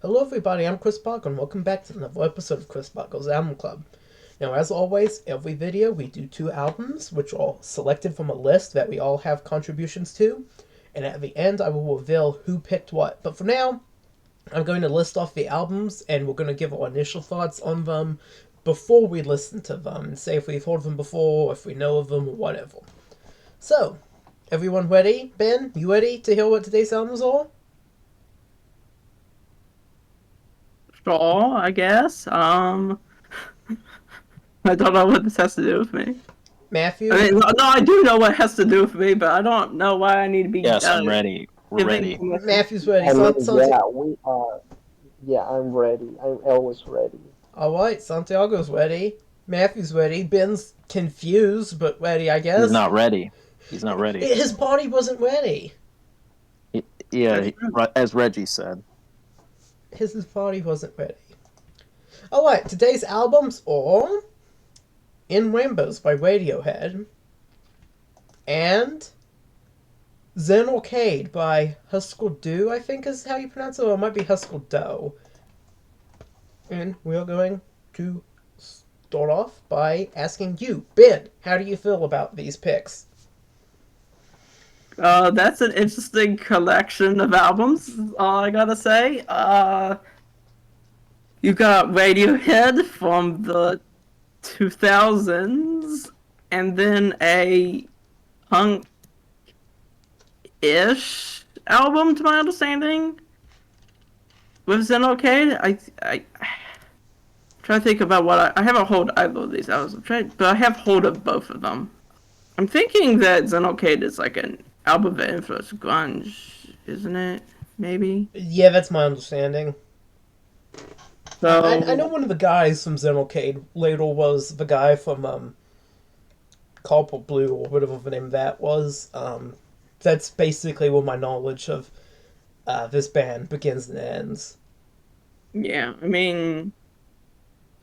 Hello, everybody. I'm Chris Bottger, and welcome back to another episode of Chris Bottger's Album Club. Now, as always, every video we do two albums, which are selected from a list that we all have contributions to, and at the end I will reveal who picked what. But for now, I'm going to list off the albums, and we're going to give our initial thoughts on them before we listen to them, and say if we've heard them before, if we know of them, or whatever. So, everyone ready? Ben, you ready to hear what today's albums are? Sure, I guess. I don't know what this has to do with me. I Matthew? mean, no, I do know what it has to do with me, but I don't know why I need to be Yes, I'm ready. We're giving ready. permission. Matthew's ready. I mean, Santi- yeah, we are. Yeah, I'm ready. I'm always ready. Alright, Santiago's ready. Matthew's ready. Ben's confused, but ready, I He's guess. not ready. He's not ready. His body wasn't ready. Yeah, as Reggie said. His body wasn't ready. Alright, today's albums are In Rainbows by Radiohead and Zen Arcade by Husker I think is how you pronounce it, or it might be Husker Doe. And we are going to start off by asking you, Ben, how do you feel about these picks? That's an interesting collection of albums, is all I gotta say. You got Radiohead from the 2000s, and then a punk-ish album, to my understanding, with Zen Arcade. I try to think about what I haven't hold either of these albums, but I have hold of both of them. I'm thinking that Zen Arcade is like an album that influenced grunge, isn't it? Maybe. Yeah, that's my understanding. I know So one of the guys from Zen Arcade later was the guy from Carpal Blue or whatever the name of that was. That's basically where my knowledge of this band begins and ends. yeah, I mean,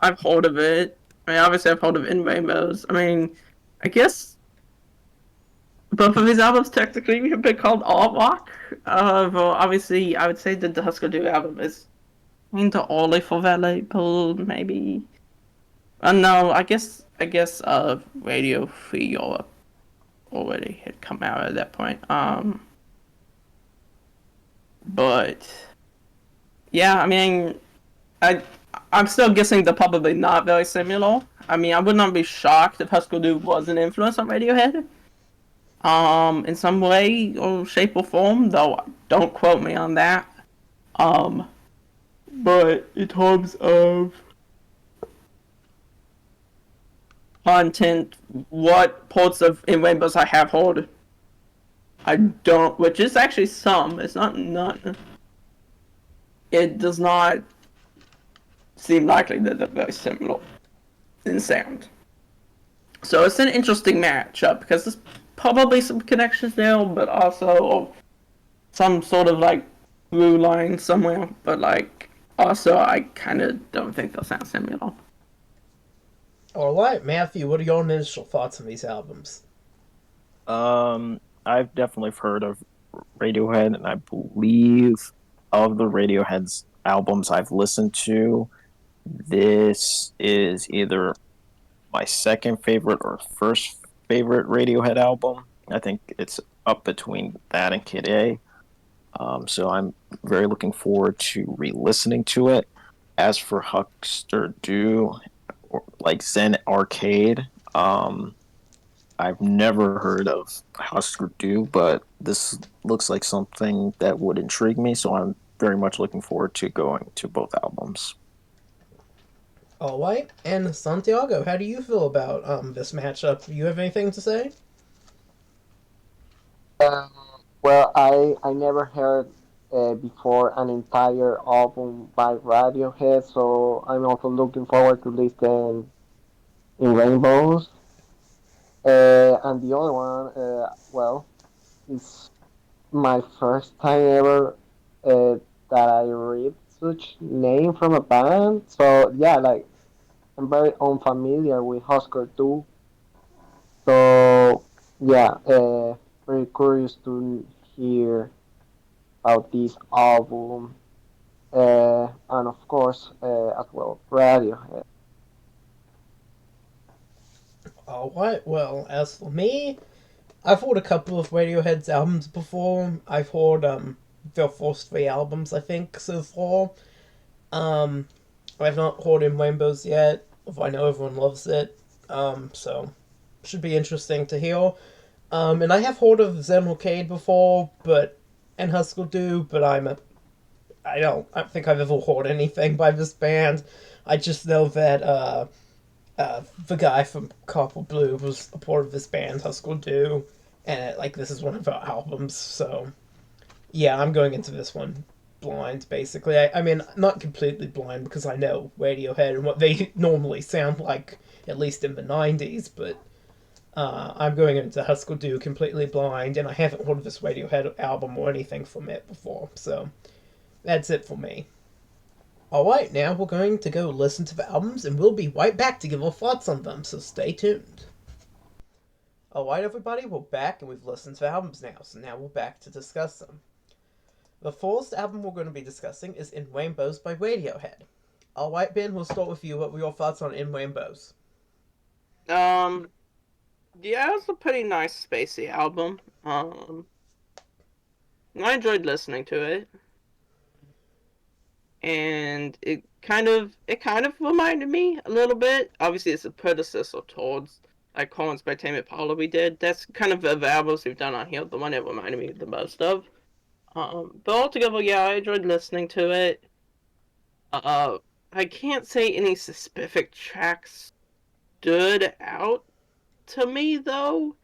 I've heard of it. I mean, obviously I've heard of In Rainbows. I mean, I guess both of his albums technically have been called art rock. Well, obviously I would say that the Husker Du album is into early for that label, maybe. No, I guess Radio Free Europe already had come out at that point. But yeah, I mean, I I'm still guessing they're probably not very similar. I mean, I would not be shocked if Husker Du was an influence on Radiohead. In some way or shape or form, though don't quote me on that. Um, but in terms of content, what parts of In Rainbows I have heard, I don't, which is actually some. It's not none. It does not seem likely that they're very similar in sound. So it's an interesting matchup because there's probably some connections there, but also some sort of like through line somewhere. But like also, I kind of don't think they'll sound similar. Alright, Matthew, what are your initial thoughts on these albums? I've definitely heard of Radiohead, and I believe of the Radiohead's albums I've listened to, this is either my second favorite or first favorite Radiohead album. I think it's up between that and Kid A. So I'm very looking forward to re-listening to it. As for Huckster Do, like Zen Arcade, I've never heard of Husker Du, but this looks like something that would intrigue me, so I'm very much looking forward to going to both albums. Alright, and Santiago, how do you feel about this matchup? Do you have anything to say? Um, well, I never heard before an entire album by Radiohead, so I'm also looking forward to listen in Rainbows. And the other one, well, it's my first time ever that I read such name from a band. So yeah, like I'm very unfamiliar with Husker too. So yeah, very curious to hear about this album. and of course as well Radiohead. Alright, well, as for me, I've heard a couple of Radiohead's albums before. I've heard their first three albums, I think, so far. Um, I've not heard In Rainbows yet, although I know everyone loves it. So should be interesting to hear. And I have heard of Zen Arcade before, but and Husker do, but I don't think I've ever heard anything by this band. I just know that the guy from Copper Blue was a part of this band, Husker Du, and like this is one of our albums. So yeah, I'm going into this one blind, basically. I mean, not completely blind because I know Radiohead and what they normally sound like, at least in the '90s. But I'm going into Husker Du completely blind, and I haven't heard of this Radiohead album or anything from it before. So that's it for me. Alright, now we're going to go listen to the albums, and we'll be right back to give our thoughts on them, so stay tuned. Alright, everybody, we're back, and we've listened to the albums now, so now we're back to discuss them. The first album we're going to be discussing is In Rainbows by Radiohead. Alright, Ben, we'll start with you. What were your thoughts on In Rainbows? Yeah, it's a pretty nice spacey album. I enjoyed listening to it, and it kind of reminded me a little bit. Obviously, it's a predecessor towards like Collins by Tame Impala we did. That's kind of the albums we've done on here, the one it reminded me the most of. But altogether, yeah, I enjoyed listening to it. Uh, I can't say any specific tracks stood out to me though,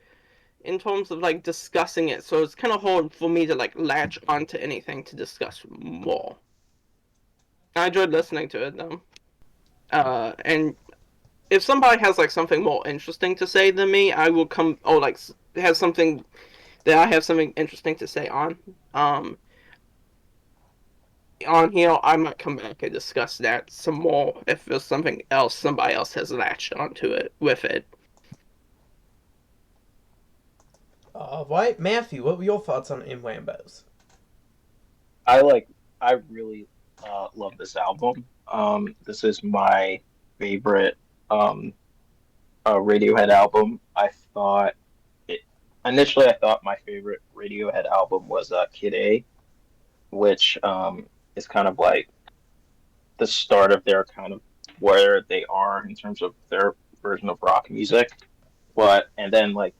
in terms of like discussing it. So it's kind of hard for me to like latch onto anything to discuss more. I enjoyed listening to it though. And if somebody has like something more interesting to say than me, I will come. Oh, like has something that I have something interesting to say um on here, I might come back and discuss that some more if there's something else somebody else has latched onto it with it. Alright, Matthew, what were your thoughts on In Rainbows? I like. I really love this album. This is my favorite Radiohead album. I thought it initially. I thought my favorite Radiohead album was Kid A, which is kind of like the start of their kind of where they are in terms of their version of rock music. But and then like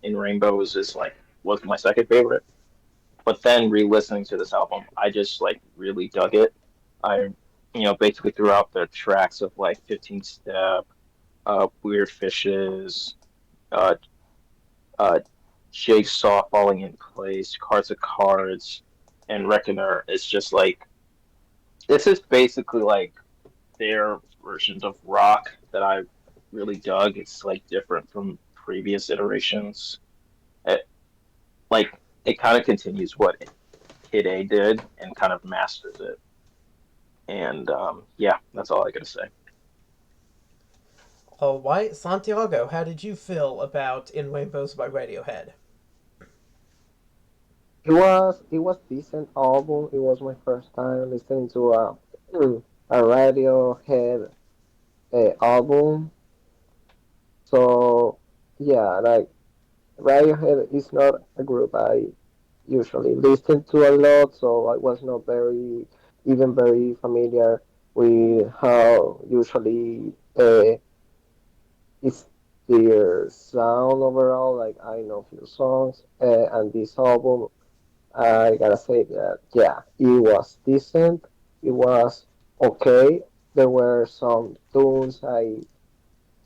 In Rainbows is like was my second favorite. But then re-listening to this album, I just like really dug it. I basically throughout the tracks of like 15 Step, Weird Fishes, uh, uh, Jigsaw Falling in Place, Cards of Cards, and Reckoner. It's just like this is basically like their versions of rock that I really dug. It's like different from previous iterations. It, like it kind of continues what Kid A did and kind of masters it. And yeah, that's all I gotta say. Alright, Santiago, how did you feel about In Rainbows by Radiohead? It was decent album. It was my first time listening to a Radiohead album. So yeah, like Radiohead is not a group I usually listen to a lot, so I was not very familiar with how usually is their sound overall. Like I know few songs, and this album, I gotta say that yeah, it was decent. It was okay. There were some tunes I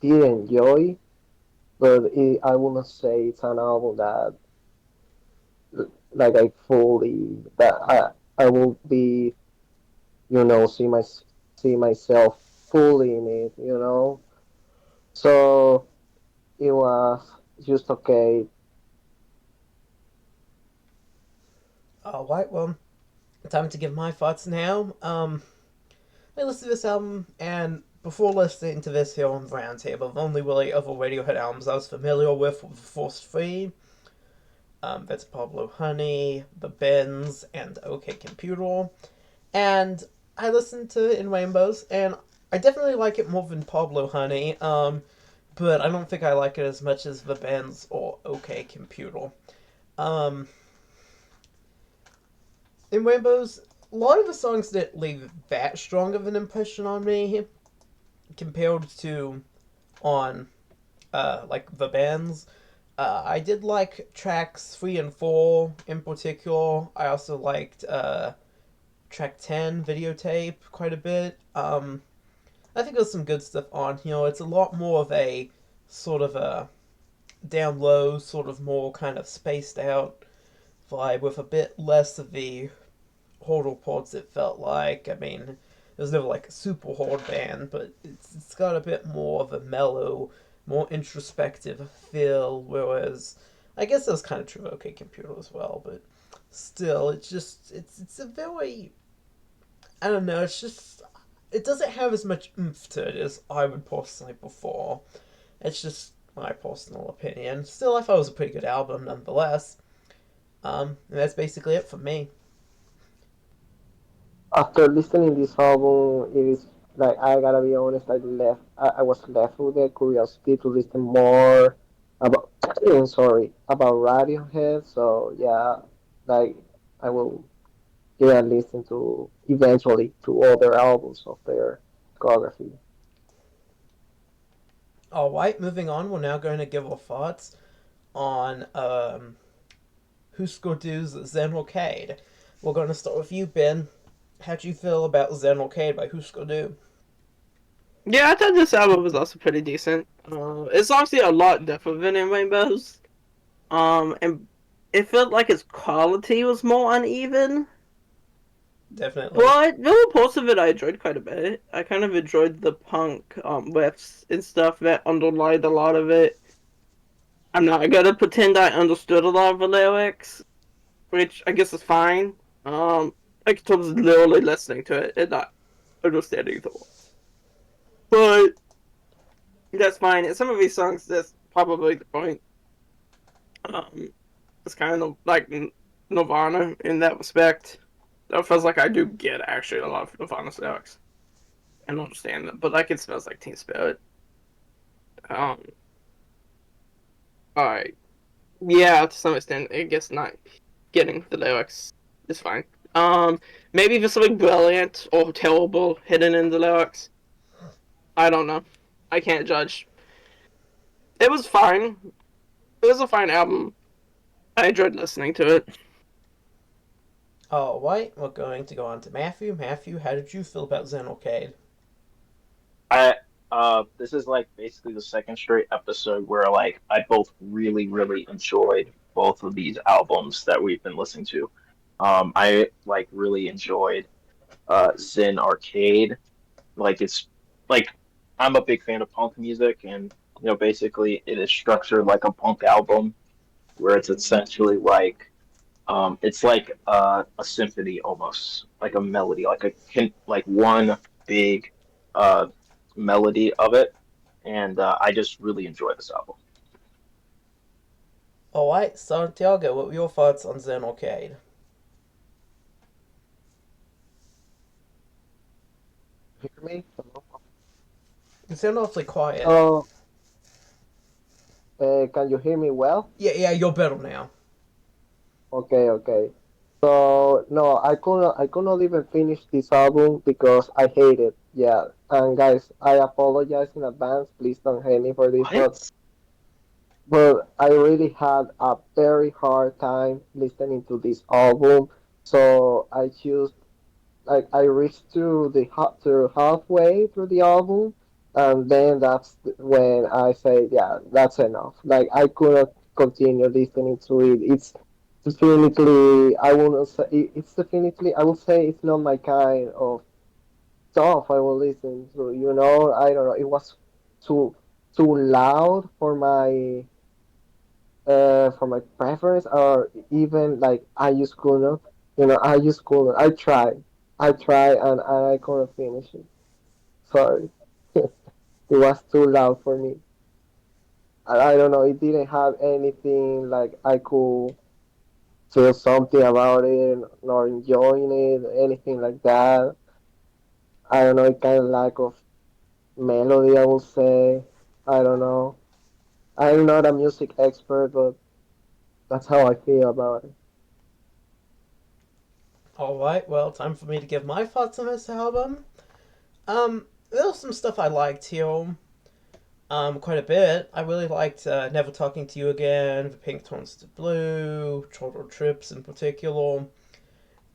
did enjoy, but I wouldn't say it's an album that like I will be see see myself fully in it. So it was just okay. Alright, well, time to give my thoughts now. I listened to this album, and before listening to this here on the Roundtable, the only really other Radiohead albums I was familiar with were the first three. That's Pablo Honey, The Bends, and OK Computer. And I listened to In Rainbows, and I definitely like it more than Pablo Honey. But I don't think I like it as much as the bands or OK Computer. Um, in Rainbows, a lot of the songs didn't leave that strong of an impression on me compared to on like the bands. I did like tracks 3 and 4 in particular. I also liked track 10 videotape quite a bit. I think there's some good stuff on here. It's a lot more of a sort of a down low, sort of more kind of spaced out vibe with a bit less of the horror parts. It felt like. I mean, it was never like a super hard band, but it's got a bit more of a mellow, more introspective feel. Whereas I guess that was kind of true of OK Computer as well, but still, it's a very, I don't know. It's just it doesn't have as much oomph to it as I would personally prefer. It's just my personal opinion. Still, I thought it was a pretty good album nonetheless. And that's basically it for me. After listening this album, it is like I gotta be honest. I was left with the curiosity to listen more about. Sorry, about Radiohead. So yeah, like I will yeah listen to eventually to other albums of their discography. All right, moving on. We're now going to give our thoughts on Husker Du's Zen Arcade. We're going to start with you, Ben. How'd you feel about Zen Arcade by Husker Du? Yeah, I thought this album was also pretty decent. It's obviously a lot different than in Rainbows. And it felt like its quality was more uneven. Definitely. But the parts of it I enjoyed quite a bit. I kind of enjoyed the punk riffs and stuff that underlined a lot of it. I'm not gonna pretend I understood a lot of the lyrics, which I guess is fine. I was literally listening to it and not understanding the words. But that's fine. In some of these songs, that's probably the point. Um, it's kind of like Nirvana in that respect. It feels like I do get actually a lot of Nirvana lyrics and understand them, but like it smells like Teen Spirit. Um, alright. Yeah, to some extent, I guess not getting the lyrics is fine. Maybe there's something brilliant or terrible hidden in the lyrics. I don't know. I can't judge. It was fine. It was a fine album. I enjoyed listening to it. All right, we're going to go on to Matthew. Matthew, how did you feel about Zen Arcade? I this is like basically the second straight episode where like I both really enjoyed both of these albums that we've been listening to. I like really enjoyed Zen Arcade. Like it's like I'm a big fan of punk music, and basically it is structured like a punk album where it's essentially like it's like a symphony almost, like a melody, like one big uh, melody of it, and I just really enjoy this album. All right, Santiago, what were your thoughts on Zen Arcade? Hear me? Hello? You sound awfully quiet. Oh, can you hear me well? Yeah, you're better now. Okay, okay. So no, I could not even finish this album because I hate it. Yeah, and guys, I apologize in advance. Please don't hate me for this, What? but I really had a very hard time listening to this album. So I choose like I reached to halfway through the album, and then when I say, yeah, that's enough. Like I couldn't continue listening to it. It's definitely I wouldn't say it's definitely I would say it's not my kind of stuff I will listen to. I don't know. It was too too loud for my preference, or even like I just couldn't. I just couldn't. I tried, and I couldn't finish it. Sorry, it was too loud for me. I don't know. It didn't have anything like I could. feel something about it, nor enjoying it, anything like that. I don't know, it kind of lack of melody, I would say. I don't know. I'm not a music expert, but that's how I feel about it. Alright, well, time for me to give my thoughts on this album. There was some stuff I liked here. Quite a bit. I really liked Never Talking to You Again, The Pink Turns to Blue, Total Trips in particular.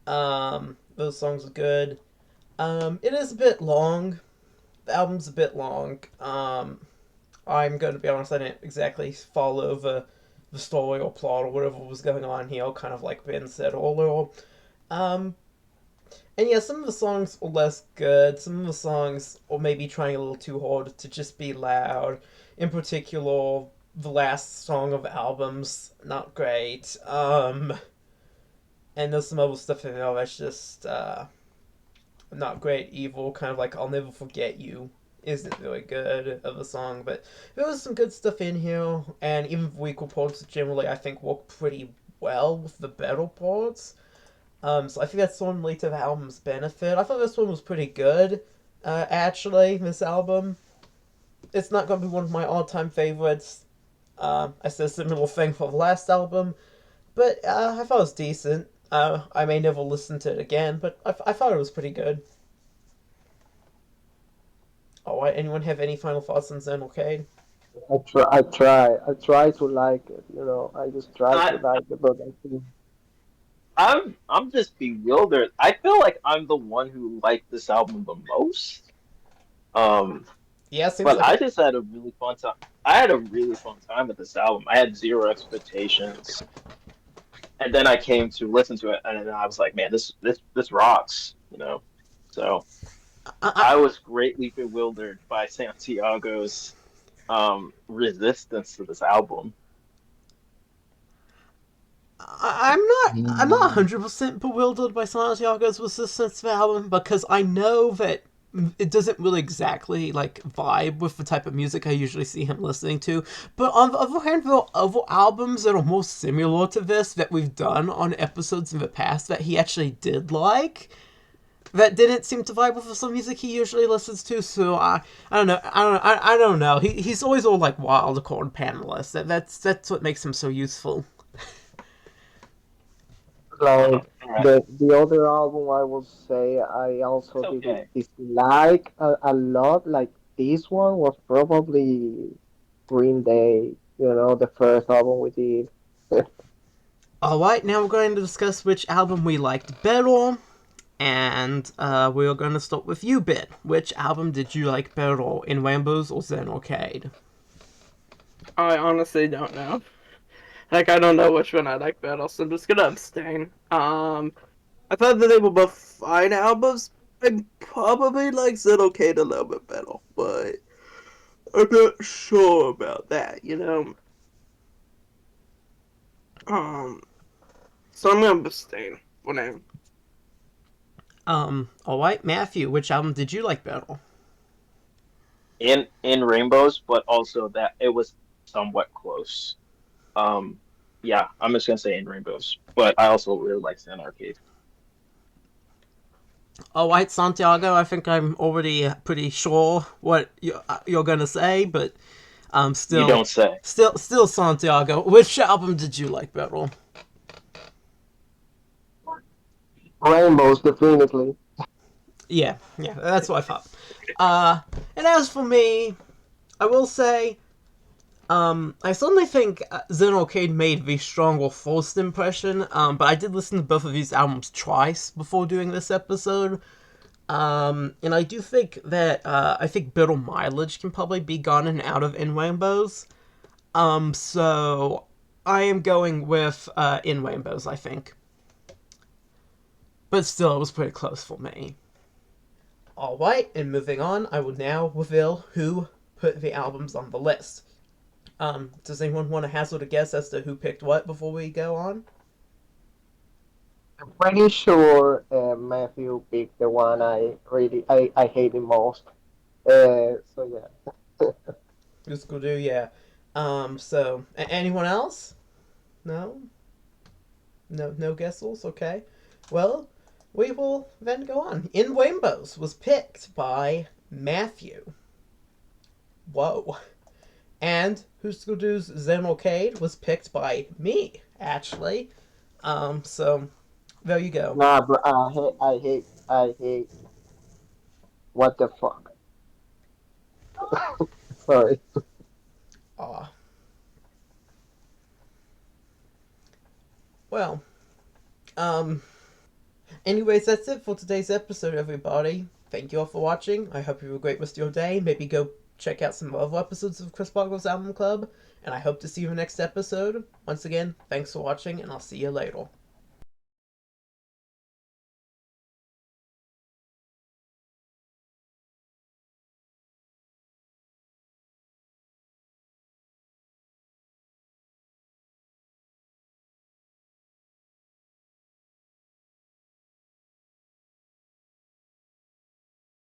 Those songs are good. It is a bit long. The album's a bit long. I'm going to be honest, I didn't exactly follow the story or plot or whatever was going on here, kind of like Ben said earlier. Um, and yeah, some of the songs were less good. Some of the songs were maybe trying a little too hard to just be loud. In particular, the last song of the album's not great. And there's some other stuff in there that's just not great. Evil, kind of like I'll Never Forget You, isn't really good of a song, but there was some good stuff in here, and even the weaker parts generally I think work pretty well with the better parts. So I think that's normally to the album's benefit. I thought this one was pretty good, actually, this album. It's not going to be one of my all-time favorites. I said a similar thing for the last album, but I thought it was decent. I may never listen to it again, but I thought it was pretty good. Alright, anyone have any final thoughts on Zen Arcade? I try to like it. I just try to I like it, but I think I'm just bewildered. I feel like I'm the one who liked this album the most. Um, Yeah, seems but like I it. just had a really fun time. I had a really fun time with this album. I had zero expectations, and then I came to listen to it, and then I was like, "Man, this rocks!" So I, I was greatly bewildered by Santiago's resistance to this album. I'm not 100% bewildered by Santiago's resistance to the album because I know that it doesn't really exactly like vibe with the type of music I usually see him listening to. But on the other hand, there are other albums that are more similar to this that we've done on episodes in the past that he actually did like. That didn't seem to vibe with some music he usually listens to, so I don't know. I don't know. He's always all like wild chord panelist. That's what makes him so useful. like All right, the other album, I will say I it's also didn't okay. dislike a lot. Like this one was probably Green Day. The first album we did. Alright, now we're going to discuss which album we liked better. And we're going to start with you, Bit. Which album did you like better, In Rainbows or Zen Arcade? I honestly don't know. Like, I don't know which one I like better, so I'm just gonna abstain. I thought that they were both fine albums. I probably like Zen Arcade a little bit better, but I'm not sure about that. Um, so I'm gonna abstain for now. Alright, Matthew, which album did you like better? In rainbows, but also that it was somewhat close. Um, yeah, I'm just gonna say in rainbows, but I also really like Zen Arcade. Alright, Santiago, I think I'm already pretty sure what you're gonna say, but You still, don't say. still Santiago, which album did you like better? Rainbows, definitely. Yeah, that's what I thought. Uh, and as for me, I will say, I certainly think Zen Arcade made the stronger first impression, but I did listen to both of these albums twice before doing this episode. And I do think that, I think Bitter Mileage can probably be gotten out of In Rainbows. So I am going with, In Rainbows, I think. But still, it was pretty close for me. Alright, and moving on, I will now reveal who put the albums on the list. Does anyone want to hazard a guess as to who picked what before we go on? I'm pretty sure Matthew picked the one I hate the most. So yeah. Just do, yeah. So, anyone else? No? No Gessels? Okay. Well, we will then go on. In Rainbows was picked by Matthew. Whoa. And Husker Zen Arcade was picked by me, actually. So there you go. Nah, bro, I hate. What the fuck? Sorry. Aw. Well, um, anyways, that's it for today's episode, everybody. Thank you all for watching. I hope you have a great rest of your day. Maybe go check out some other episodes of Chris Bottger's Album Club. And I hope to see you in the next episode. Once again, thanks for watching, and I'll see you later.